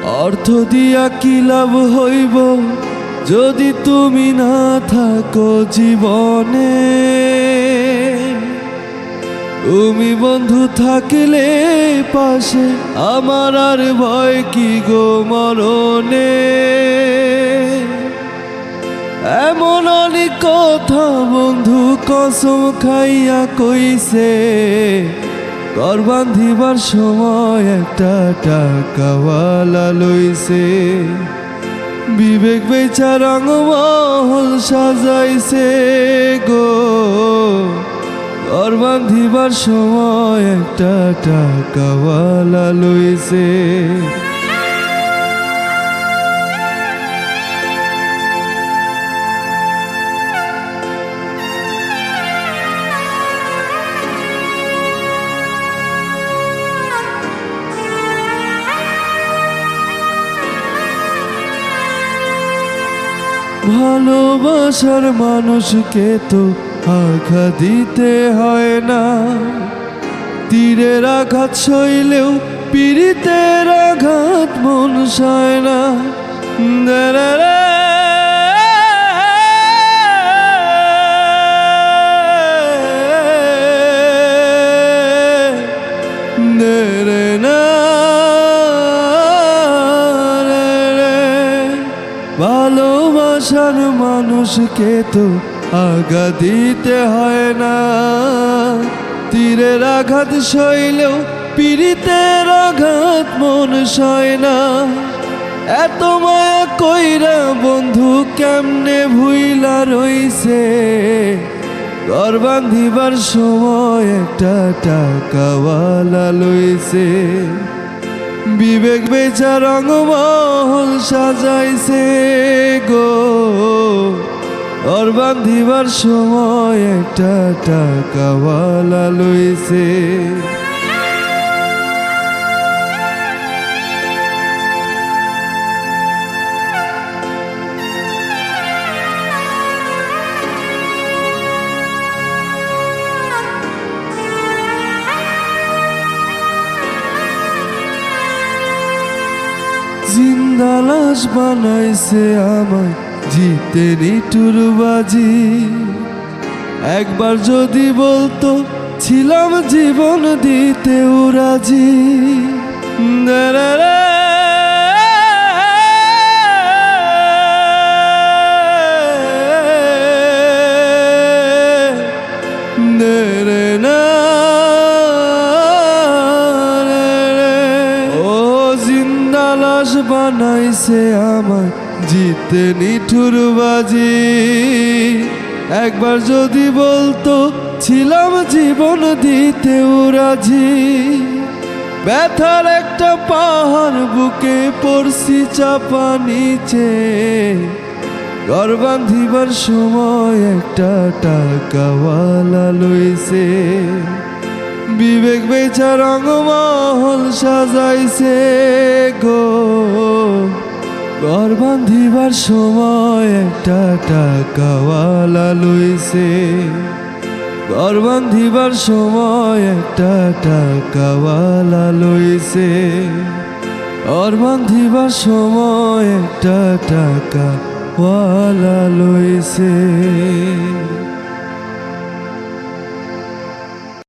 অর্থ দিয়া কি লাভ হইব যদি তুমি না থাকো জীবনে। তুমি বন্ধু থাকিলে পাশে আমার আর ভয় কি গো মরণে। এমন অনেক কথা বন্ধু কসম খাইয়া কইছে, ঘর বাঁধিবার সময় একটা টাকাওয়ালা লইছে। বিবেক বেচা রঙমহল সাজাইছে গো, ঘর বাঁধিবার সময় একটা টাকাওয়ালা লইছে। ভালোবাসার মানুষকে তো আঘাত দিতে হয় না, তীরের আঘাত সইলেও পীড়িতের আঘাত মন সয় না। ভালোবাসার মানুষকে তো আঘাত দিতে হয় না, তীরের আঘাত সইলেও পীড়িতের আঘাত মন সয় না। এত মায়া কইরা বন্ধু কেমনে ভুইলা রইছে, ঘর বাঁধিবার সময় একটা টাকাওয়ালা লইছে। বিবেক বেচা রঙমহল সাজাইছে গো, ঘর বাঁধিবার সময় একটা টাকাওয়ালা লইছে। জিন্দা লাশ বানাইছে আমায় জিতে নিটুর বাজি। একবার যদি বলতো ছিলাম জীবন দিতেও রাজি। লাশ বানাইছে আমায় জিতে নিঠুর বাজি। একবার যদি বলতো ছিলাম জীবন দিতেও রাজি। ব্যথার একটা পাহাড় বুকে পড়ছি চাপা নিচে, ঘর বাঁধিবার সময় একটা টাকাওয়ালা লইছে। বিবেক বেচা রঙমহল সাজাইছে গো, ঘর বাঁধিবার সময় একটা টাকাওয়ালা লইছে। ঘর বাঁধিবার সময় একটা টাকাওয়ালা লইছে। ঘর বাঁধিবার সময় একটা টাকাওয়ালা লইছে।